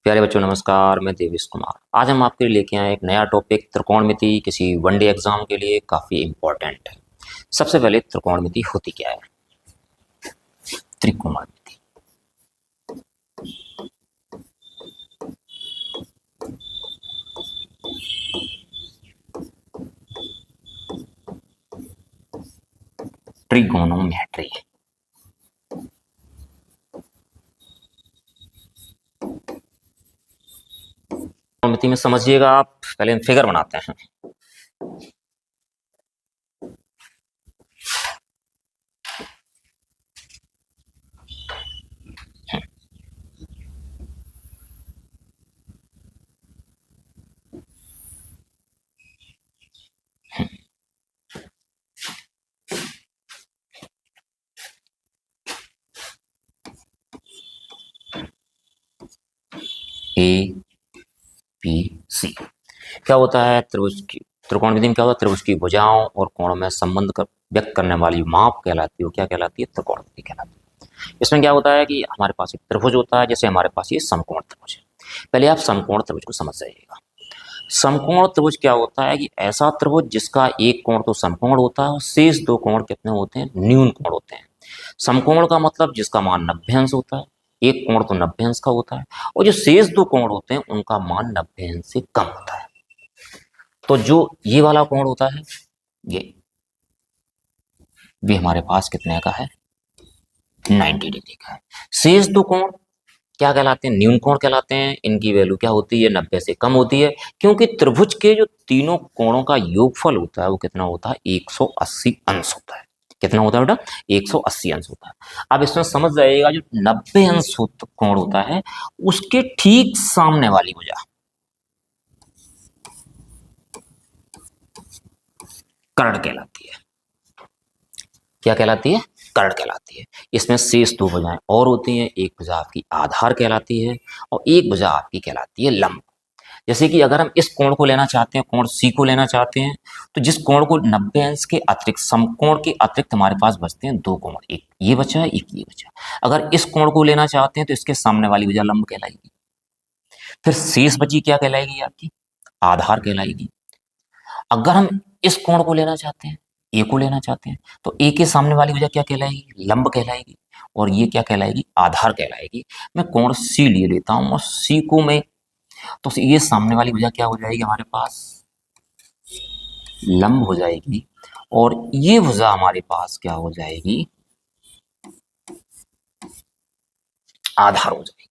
प्यारे बच्चों नमस्कार, मैं देवेश कुमार। आज हम आपके लिए लेके आए एक नया टॉपिक त्रिकोणमिति। किसी वनडे एग्जाम के लिए काफ़ी इम्पोर्टेंट है। सबसे पहले त्रिकोणमिति होती क्या है? त्रिकोणमिति ट्रिगोनोमेट्री। त्रिकोणमिति में समझिएगा आप, पहले हम फिगर बनाते हैं। ए बी सी क्या होता है? त्रिभुज की त्रिकोणमिति में क्या होता है? त्रिभुज की भुजाओं और कोणों में संबंध व्यक्त करने वाली माप कहलाती है, वो क्या कहलाती है? त्रिकोणमिति कहलाती है। इसमें क्या होता है कि हमारे पास एक त्रिभुज होता है, जैसे हमारे पास ये समकोण त्रिभुज है। पहले आप समकोण त्रिभुज को समझ जाइएगा। समकोण त्रिभुज क्या होता है कि ऐसा त्रिभुज जिसका एक कोण तो समकोण होता है और शेष दो कोण कितने होते हैं? न्यून कोण होते हैं। समकोण का मतलब जिसका मान 90 अंश होता है, एक कोण तो 90 अंश का होता है, और जो शेष दो कोण होते हैं उनका मान 90 अंश से कम होता है। तो जो ये वाला कोण होता है, ये भी हमारे पास कितने का है? 90 डिग्री का है। शेष दो कोण क्या कहलाते हैं? न्यून कोण कहलाते हैं। इनकी वैल्यू क्या होती है? 90 से कम होती है, क्योंकि त्रिभुज के जो तीनों कोणों का योगफल होता है वो कितना होता है? 180 अंश होता है। कितना होता है बेटा? 180 अंश होता है। अब इसमें समझ जाइएगा, जो 90 अंश कोण होता है उसके ठीक सामने वाली भुजा कर्ण कहलाती है। क्या कहलाती है? कर्ण कहलाती है। इसमें शेष दो भुजाएं और होती हैं। एक भुजा आपकी आधार कहलाती है और एक भुजा आपकी कहलाती है लंब। जैसे कि अगर हम इस कोण को लेना चाहते हैं, कोण सी को लेना चाहते हैं, तो जिस कोण को 90 अंश के अतिरिक्त, समकोण के अतिरिक्त हमारे पास बचते हैं दो कोण, एक ये बचा है, एक ये बचा। अगर इस कोण को लेना चाहते हैं तो इसके सामने वाली भुजा लंब कहलाएगी। फिर शेष बची क्या कहलाएगी? आपकी आधार कहलाएगी। अगर हम इस कोण को लेना चाहते हैं, ए को लेना चाहते हैं, तो ए के सामने वाली भुजा क्या कहलाएगी? लंब कहलाएगी। और ये क्या कहलाएगी? आधार कहलाएगी। मैं कोण सी ले लेता हूं और सी को मैं, तो ये सामने वाली भुजा क्या हो जाएगी हमारे पास? लंब हो जाएगी। और ये भुजा हमारे पास क्या हो जाएगी? आधार हो जाएगी।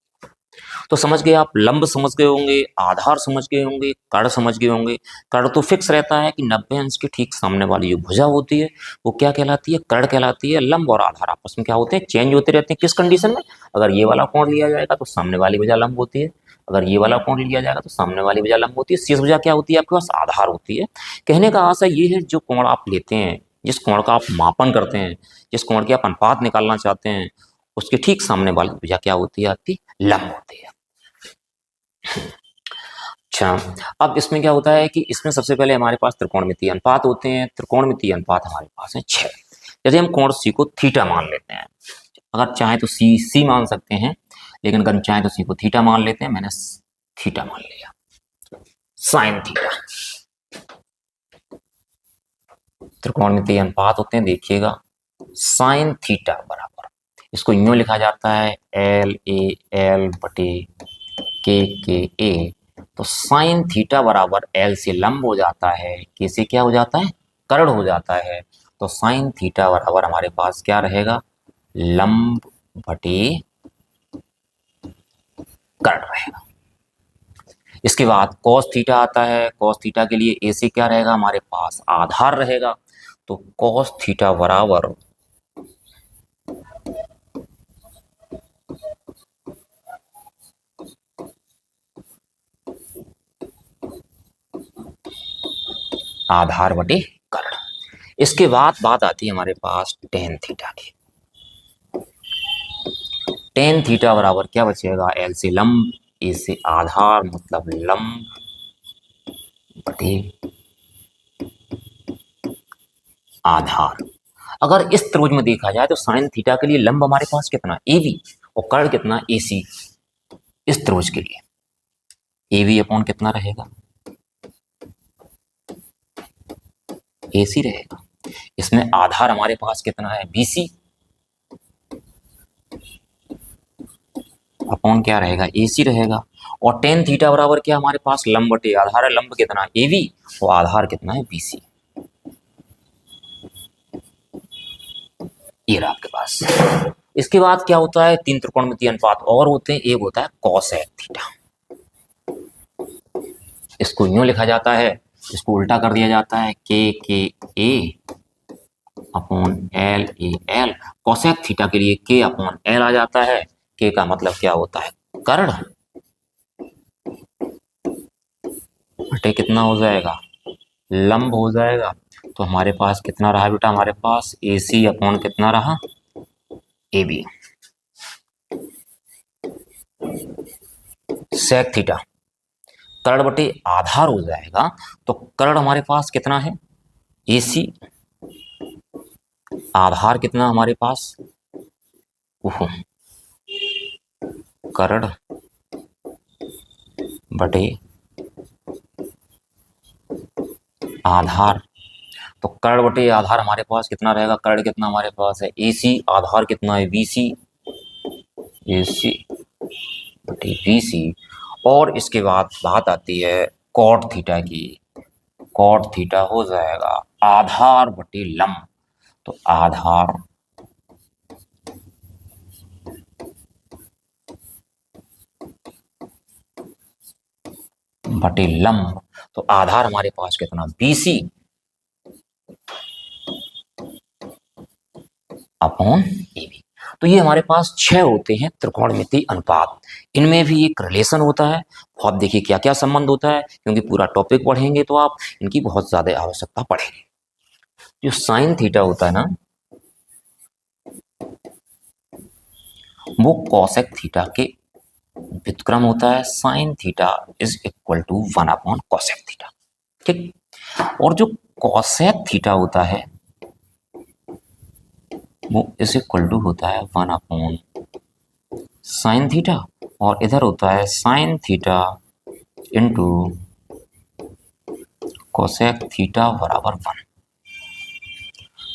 तो समझ गए आप? लंब समझ गए होंगे, आधार समझ गए होंगे, कर्ण समझ गए होंगे। कर्ण तो फिक्स रहता है कि 90 अंश के ठीक सामने वाली जो भुजा होती है वो क्या कहलाती है? कर्ण कहलाती है। लंब और आधार आपस में क्या होते हैं? चेंज होते रहते हैं। किस कंडीशन में? अगर ये वाला कोण लिया जाएगा तो सामने वाली भुजा लंब होती है, अगर ये वाला कोण लिया जाएगा तो सामने वाली भुजा लंब होती है। शेष भुजा क्या होती है? आपके पास आधार होती है। कहने का आशय ये है, जो कोण आप लेते हैं, जिस कोण का आप मापन करते हैं, जिस कोण की आप अनुपात निकालना चाहते हैं, उसके ठीक सामने वाली भुजा क्या होती है? आपकी लंब होती है। अच्छा, अब इसमें क्या होता है कि इसमें सबसे पहले हमारे पास त्रिकोणमितीय अनुपात होते हैं। त्रिकोणमितीय अनुपात हमारे पास है 6। जैसे हम कोण सी को थीटा मान लेते हैं, अगर चाहे तो सी मान सकते हैं, लेकिन अगर चाहे तो सी को थीटा मान लेते हैं। मैंने थीटा मान लिया, साइन थीटा। त्रिकोणमितीय अनुपात होते हैं, देखिएगा, साइन थीटा बराबर, इसको यूं लिखा जाता है एल ए एल बटे के ए। तो साइन थीटा बराबर एल से लंब हो जाता है, के से क्या हो जाता है? कर्ण हो जाता है। तो साइन थीटा बराबर हमारे पास क्या रहेगा? लंब बटे कर्ण रहेगा। इसके बाद cos थीटा आता है। cos थीटा के लिए ए से क्या रहेगा? हमारे पास आधार रहेगा। तो cos थीटा बराबर आधार बटे कर्ण। इसके बाद बात आती है हमारे पास टेन थीटा की। टेन थीटा बराबर क्या बचेगा? एल से लंब, ए से आधार, मतलब लंब बटे आधार। अगर इस त्रिभुज में देखा जाए तो साइन थीटा के लिए लंब हमारे पास कितना? ए बी, और कर्ण कितना? ए सी, इस त्रिभुज के लिए। ए बी अपॉन कितना रहेगा, ए सी रहेगा। इसमें आधार हमारे पास कितना है, बी सी, अपॉन क्या रहेगा, ए सी रहेगा। और टेन थीटा बराबर क्या हमारे पास, लंब बटे आधार है, लंब कितना ए बी और आधार कितना है बी सी। ये रहा आपके पास। इसके बाद क्या होता है, तीन त्रिकोणमितीय अनुपात और होते हैं, एक होता है कॉसेक थीटा। इसको यूं लिखा जाता है, इसको उल्टा कर दिया जाता है, के A upon L A L. Cosec theta के लिए के अपॉन एल आ जाता है। के का मतलब क्या होता है, कर्ण, बटे कितना हो जाएगा, लंब हो जाएगा। तो हमारे पास कितना रहा बेटा, हमारे पास ए सी अपॉन कितना रहा, ए बी। सेक थीटा कर्ण बटे आधार हो जाएगा। तो कर्ण हमारे पास कितना है, ए सी, आधार कितना हमारे पास, ओहो, कर्ण बटे आधार। तो कर्ण बटे आधार हमारे पास कितना रहेगा, कर्ण कितना हमारे पास है ए सी, आधार कितना है बी सी, ए सी बटे बी सी। और इसके बाद बात आती है कॉट थीटा की। कॉट थीटा हो जाएगा आधार बटे लंब। तो आधार बटे लंब। तो आधार हमारे पास कितना, BC अपॉन AB। तो ये हमारे पास 6 होते हैं त्रिकोणमितीय अनुपात। इनमें भी एक रिलेशन होता है। तो आप देखिए क्या क्या संबंध होता है, क्योंकि पूरा टॉपिक पढ़ेंगे तो आप इनकी बहुत ज्यादा आवश्यकता पड़ेगी। जो साइन थीटा होता है ना, वो कॉसेक थीटा के व्युत्क्रम होता है। Sine theta is equal to 1 upon cosec theta, ठीक। और जो कॉसेक थीटा होता है वो इज इक्वल टू होता है 1 अपॉन साइन थीटा, और इधर होता है sine theta into cosec theta बराबर 1।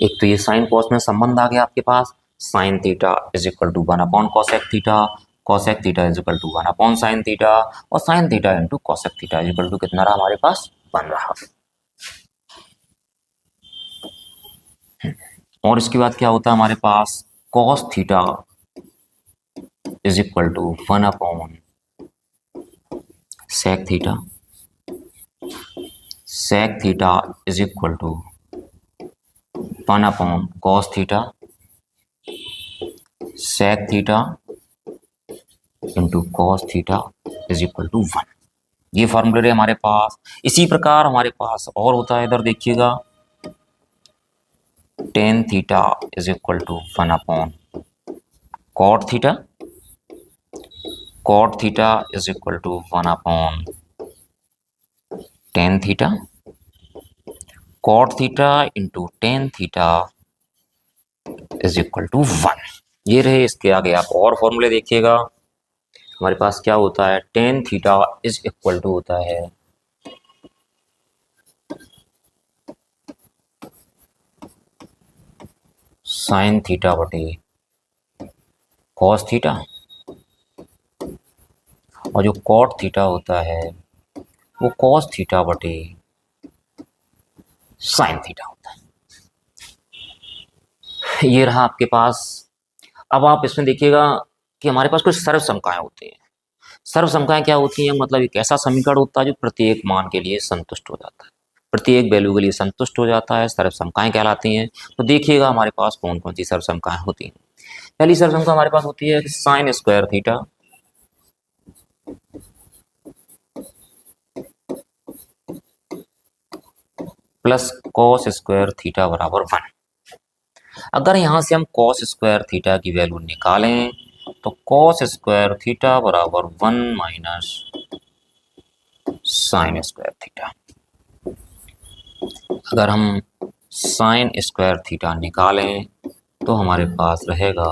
एक तो ये साइन कॉस में संबंध आ गया आपके पास, sine theta is equal to 1 upon cosec theta, cosec theta is equal to 1 upon sine theta, और sine theta into cosec theta is equal to कितना रहा हमारे पास, 1 रहा। और इसके बाद क्या होता है हमारे पास, cos theta is equal to 1 upon sec theta, sec theta is equal to 1 upon cos theta, sec theta into cos theta is equal to 1। ये फॉर्मूले रहे हमारे पास। इसी प्रकार हमारे पास और होता है, इधर देखिएगा, tan theta is equal to 1 upon cot theta, cot theta is equal to 1 upon tan theta, cot theta into tan theta is equal to 1। ये रहे। इसके आगे आप और फॉर्मूले देखिएगा, हमारे पास क्या होता है, tan theta is equal to होता है साइन थीटा बटे कॉस थीटा, और जो कॉट थीटा होता है वो कॉस थीटा बटे साइन थीटा होता है। ये रहा आपके पास। अब आप इसमें देखिएगा कि हमारे पास कुछ सर्वसमकाएं होती हैं। सर्वसमकाएं क्या होती हैं, मतलब एक ऐसा समीकरण होता है जो प्रत्येक मान के लिए संतुष्ट हो जाता है, प्रत्येक वैल्यू के लिए संतुष्ट हो जाता है, सर्वसमकाएं कहलाती हैं। तो देखिएगा हमारे पास कौन कौन सी सर्वसमकाएं होती हैं। पहली सर्वसमका हमारे पास होती है sine square theta plus cos square theta बराबर 1। अगर यहां से हम कॉस स्क्वायर थीटा की वैल्यू निकालें तो कॉस स्क्वायर थीटा बराबर 1 माइनस साइन स्क्वायर थीटा। अगर हम साइन स्क्वायर थीटा निकालें तो हमारे पास रहेगा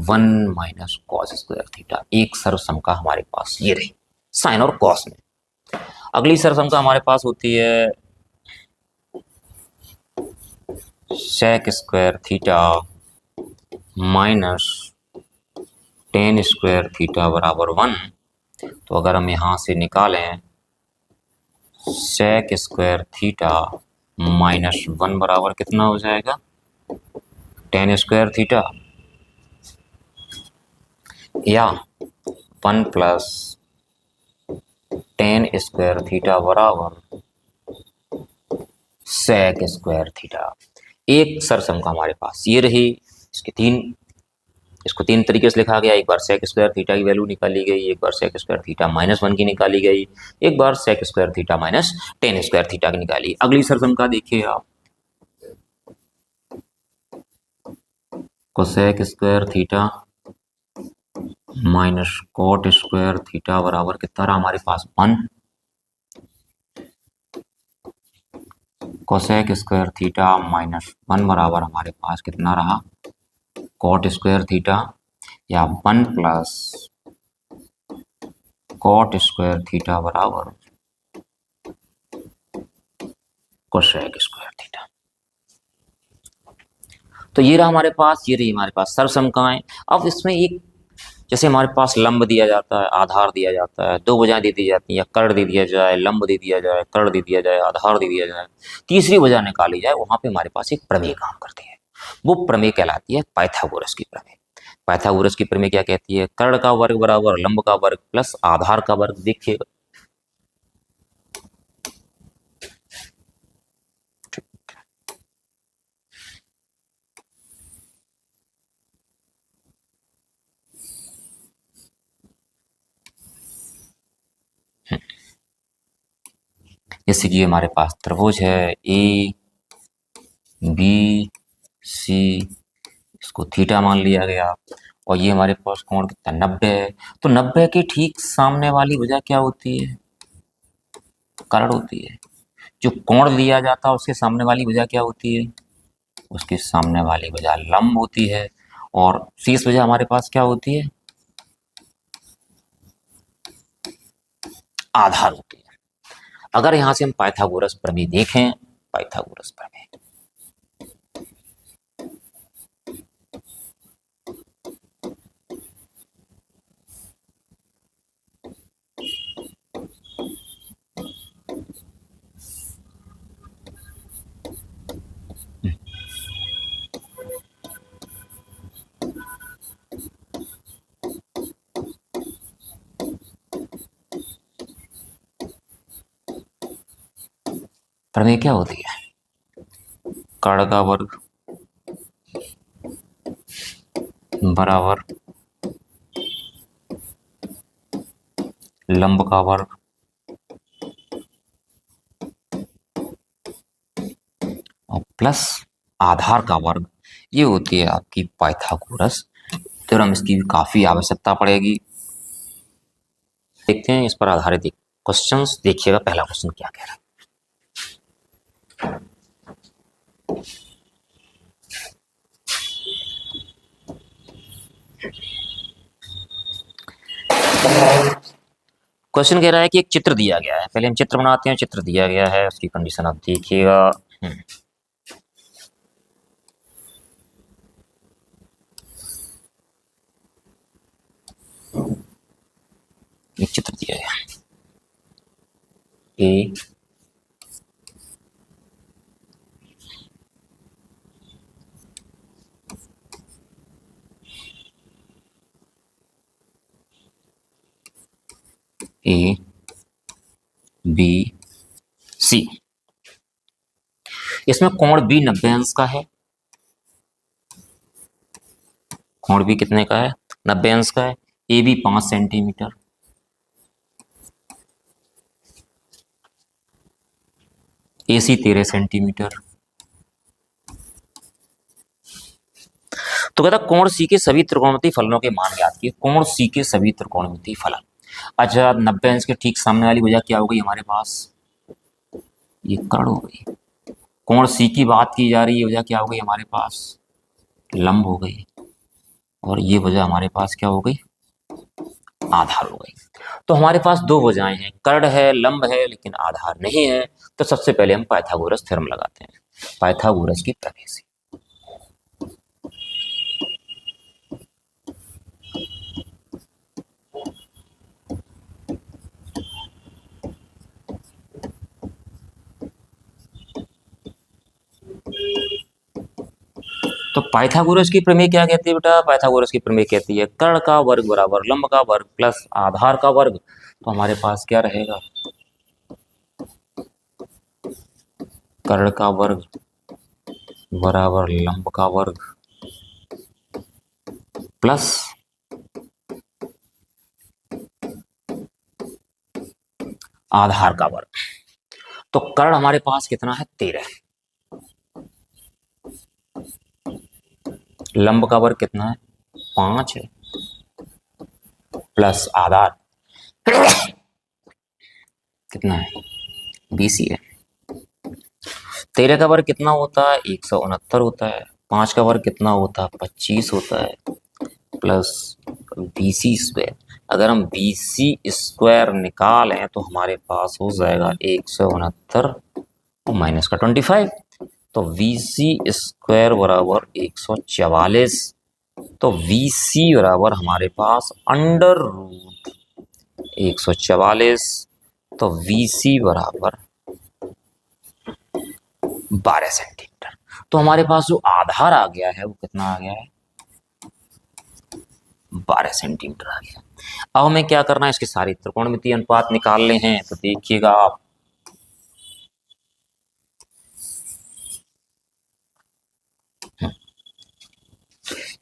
1 माइनस कॉस स्क्वायर थीटा। एक सर्वसमका हमारे पास ये रही, साइन और कॉस में। अगली सरसंख्या हमारे पास होती है sec square theta minus tan square theta बराबर 1। तो अगर हम यहाँ से निकालें सेक स्क्वायर थीटा माइनस 1 बराबर कितना हो जाएगा, टेन स्क्वायर थीटा, या 1 प्लस टेन स्क्वायर थीटा बराबर सेक स्क्वायर थीटा। एक सरसंख्या हमारे पास ये रही, इसको तीन तरीके से लिखा गया। एक बार सेक स्क्वायर थीटा की वैल्यू निकाली गई, एक बार सेक स्क्वायर थीटा माइनस 1 की निकाली गई, एक बार sec square theta minus tan square theta की निकाली। अगली सरसंख्या देखिए आप, cosec square theta minus cot square theta बराबर कितना रहा हमारे पास 1। कोसेक स्क्वायर थीटा माइनस 1 बराबर हमारे पास कितना रहा, कॉट स्क्वायर थीटा, या 1 प्लस कॉट स्क्वायर थीटा बराबर कोसेक स्क्वायर थीटा। तो ये रहा हमारे पास, ये रही हमारे पास सरसंख्याएं। अब इसमें एक, जैसे हमारे पास लंब दिया जाता है, आधार दिया जाता है, दो भुजाएं दे दी जाती हैं, या कर्ण दे दिया जाए, लंब दे दिया जाए, कर्ण दे दिया जाए, आधार दे दिया जाए, तीसरी भुजा निकाली जाए, वहां पे हमारे पास एक प्रमेय काम करती है। वो प्रमेय कहलाती है पाइथागोरस की प्रमेय। पाइथागोरस की प्रमेय क्या कहती है, कर्ण का वर्ग बराबर लंब का वर्ग प्लस आधार का वर्ग। देखिएगा, जैसे कि हमारे पास त्रिभुज है ए बी सी, इसको थीटा मान लिया गया, और ये हमारे पास कोण कितना 90 है। तो 90 के ठीक सामने वाली भुजा क्या होती है, कर्ण होती है। जो कोण दिया जाता है उसके सामने वाली भुजा क्या होती है, उसके सामने वाली भुजा लंब होती है, और शेष भुजा हमारे पास क्या होती है, आधार होती है। अगर यहां से हम पाइथागोरस प्रमेय देखें, पाइथागोरस प्रमेय, प्रमेय क्या होती है, कर्ण का वर्ग बराबर लंब का वर्ग और प्लस आधार का वर्ग, ये होती है आपकी पाइथागोरस। तो हम इसकी काफी आवश्यकता पड़ेगी। देखते हैं इस पर आधारित क्वेश्चंस। देखिएगा पहला क्वेश्चन क्या कह रहा है। क्वेश्चन कह रहा है कि एक चित्र दिया गया है, पहले हम चित्र बनाते हैं। चित्र दिया गया है, उसकी कंडीशन आप देखिएगा। एक चित्र दिया गया ए ए बी सी, इसमें कोण बी 90 अंश का है। कोण बी कितने का है, 90 अंश का है। A B 5 centimetre, A C 13 centimetre. तो कहता कोण सी के सभी त्रिकोणमितीय फलनों के मान ज्ञात किए। कोण सी के सभी त्रिकोणमितीय फलन। अच्छा, 90 अंश के ठीक सामने वाली भुजा क्या हो गई हमारे पास, ये कर्ण हो गई। कोण सी की बात की जा रही है, भुजा क्या हो गई हमारे पास, लंब हो गई, और ये भुजा हमारे पास क्या हो गई, आधार हो गई। तो हमारे पास दो भुजाएं हैं, कर्ण है, लंब है, लेकिन आधार नहीं है। तो सबसे पहले हम पाइथागोरस थ्योरम लगाते हैं, पाइथागोरस की प्रमेय से। तो पाइथागोरस की प्रमेय क्या कहती है बेटा? पाइथागोरस की प्रमेय कहती है कर्ण का वर्ग बराबर लंब का वर्ग प्लस आधार का वर्ग। तो हमारे पास क्या रहेगा? कर्ण का वर्ग बराबर लंब का वर्ग प्लस आधार का वर्ग। तो कर्ण हमारे पास कितना है? 13। लंब का वर्ग कितना है? 5 है, प्लस आधार कितना है? 20 ही है। 13 का वर्ग कितना होता है? 169 होता है। 5 का वर्ग कितना होता है? 25 होता है, प्लस 20 स्क्वायर। अगर हम 20 स्क्वायर निकालें तो हमारे पास हो जाएगा 169 और माइनस का 25। तो 20 स्क्वायर बराबर 144। तो VC बराबर हमारे पास अंडर रूट 144। तो VC बराबर 12 सेंटीमीटर। तो हमारे पास जो आधार आ गया है वो कितना आ गया है? 12 सेंटीमीटर आ गया। अब हमें क्या करना है? इसके सारे त्रिकोणमितीय अनुपात निकालने हैं। तो देखिएगा आप,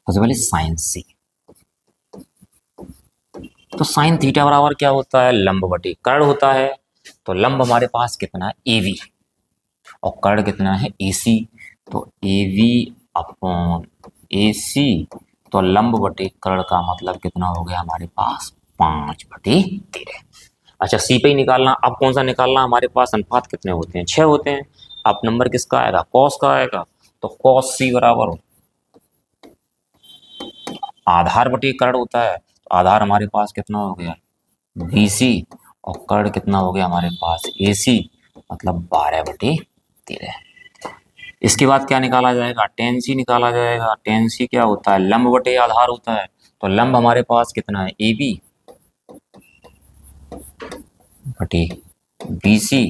सबसे पहले साइन सी। तो साइन थीटा बराबर क्या होता है? लंब बटे कर्ण होता है। तो लंब हमारे पास कितना है? AV, और कर्ण कितना है? AC। तो AV अपॉन AC। तो लंब बटे कर्ण का मतलब कितना हो गया हमारे पास? 5/13। अच्छा, सी पे ही निकालना। अब कौन सा निकालना? हमारे पास अनुपात कितने होते हैं? 6 होते हैं। अब नंबर किसका आएगा? कॉस का आएगा। तो कॉस सी बराबर आधार बटे कर्ण होता है। तो आधार हमारे पास कितना हो गया? BC, और कर्ण कितना हो गया हमारे पास? AC, मतलब 12/13। इसके बाद क्या निकाला जाएगा? टेन सी निकाला जाएगा। टेन सी क्या होता है? लंब बटे आधार होता है। तो लंब हमारे पास कितना है? AB बटे BC,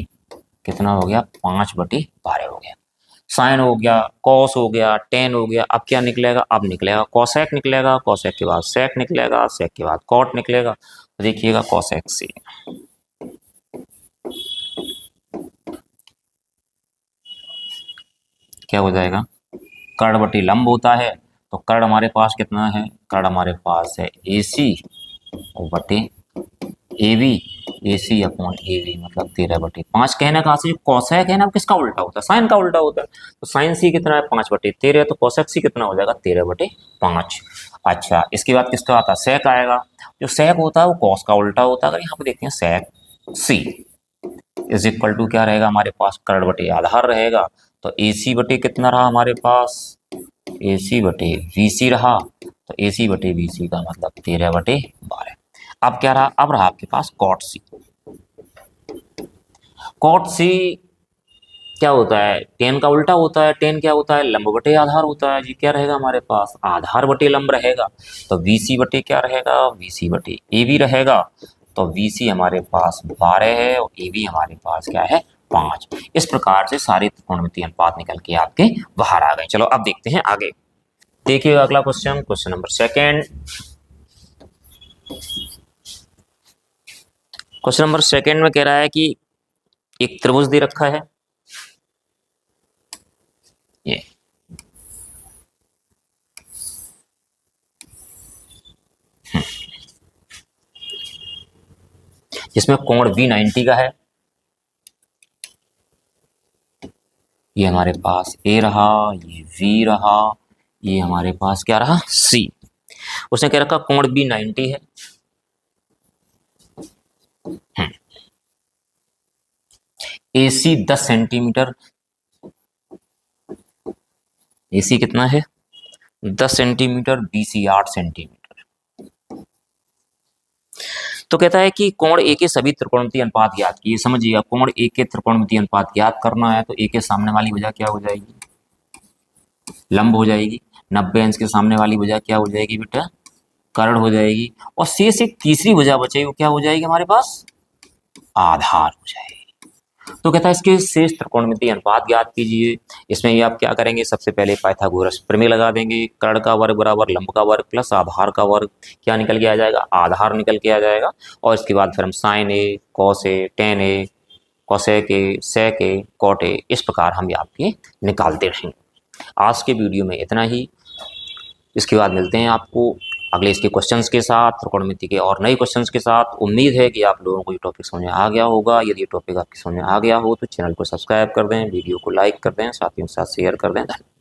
कितना हो गया? 5/12 हो गया। साइन हो गया, कॉस हो गया, टेन हो गया। अब क्या निकलेगा? अब निकलेगा कॉसेक निकलेगा। कॉसेक के बाद सेक निकलेगा, सेक के बाद कॉट निकलेगा। तो देखिएगा कॉसेक से क्या हो जाएगा? कर्ण बटे लंब होता है। तो कर्ण हमारे पास कितना है? कर्ण हमारे पास है AC और बटे AB। AC अपॉन AB मतलब 13/5। कहने का जो कॉसेक है ना, किसका उल्टा होता है? साइन का उल्टा होता है। तो साइन सी कितना है? 5/13। तो कॉसेक सी कितना हो जाएगा? 13/5। अच्छा, इसके बाद किसका आता है? सेक आएगा। जो सेक होता है वो कॉस का उल्टा होता है। अगर यहाँ पे देखते हैं, सेक सी इज इक्वल टू क्या रहेगा हमारे पास? कर्ण बटे आधार रहेगा। तो AC बटे कितना रहा हमारे पास? AC बटे VC रहा। तो AC बटे VC का मतलब 13/12। अब क्या रहा? अब रहा आपके पास कॉट सी। कॉट सी क्या होता है? टेन का उल्टा होता है। टेन क्या होता है? लंब बटे आधार होता है। जी क्या रहेगा हमारे पास? आधार बटे लंब रहेगा। तो VC बटे क्या रहेगा? VC बटे AB रहेगा। तो VC हमारे पास 12 है और AB हमारे पास क्या है? 5। इस प्रकार से सारे त्रिकोणमितीय अनुपात निकल के आपके बाहर आ गए। चलो अब देखते हैं आगे। देखिए अगला question, question number second. Question number second में कह रहा है कि एक त्रिभुज दे रखा है, ये जिसमें कोण भी 90 का है। ये हमारे पास A रहा, ये V रहा, ये हमारे पास क्या रहा? C। उसने कह रखा कोण भी 90 है। AC 10 centimetre. AC कितना है? 10 सेंटीमीटर। BC 8 centimetre. तो कहता है कि कोण ए के सभी त्रिकोणमितीय अनुपात ज्ञात कीजिए। समझिएगा, कोण ए के त्रिकोणमितीय अनुपात ज्ञात करना है तो ए के सामने वाली भुजा क्या हो जाएगी, लंब हो जाएगी। 90 अंश के सामने वाली भुजा क्या हो जाएगी बेटा, कर्ण हो जाएगी। और शेष एक तीसरी भुजा बचेगी, वो क्या हो जाएगी हमारे पास, आधार हो जाएगी। तो कहता है इसके शेष त्रिकोणमितीय अनुपात ज्ञात कीजिए। इसमें ये आप क्या करेंगे, सबसे पहले पाइथागोरस प्रमेय लगा देंगे। कर्ण का वर्ग बराबर लंब का वर्ग प्लस आधार का वर्ग, क्या निकल के आ जाएगा, आधार निकल के आ जाएगा। और इसके बाद फिर हम sine A, cos A, tan A, cosec A, sec A, cot A, इस प्रकार हम आपके निकालते रहेंगे। आज के वीडियो में इतना ही। इसके बाद मिलते हैं आपको अगले इसके क्वेश्चंस के साथ, त्रिकोणमिति के और नए क्वेश्चंस के साथ। उम्मीद है कि आप लोगों को ये टॉपिक समझ में आ गया होगा। यदि ये टॉपिक आपकी समझ में आ गया हो तो चैनल को सब्सक्राइब कर दें, वीडियो को लाइक कर दें, साथियों के साथ शेयर कर दें। धन्यवाद।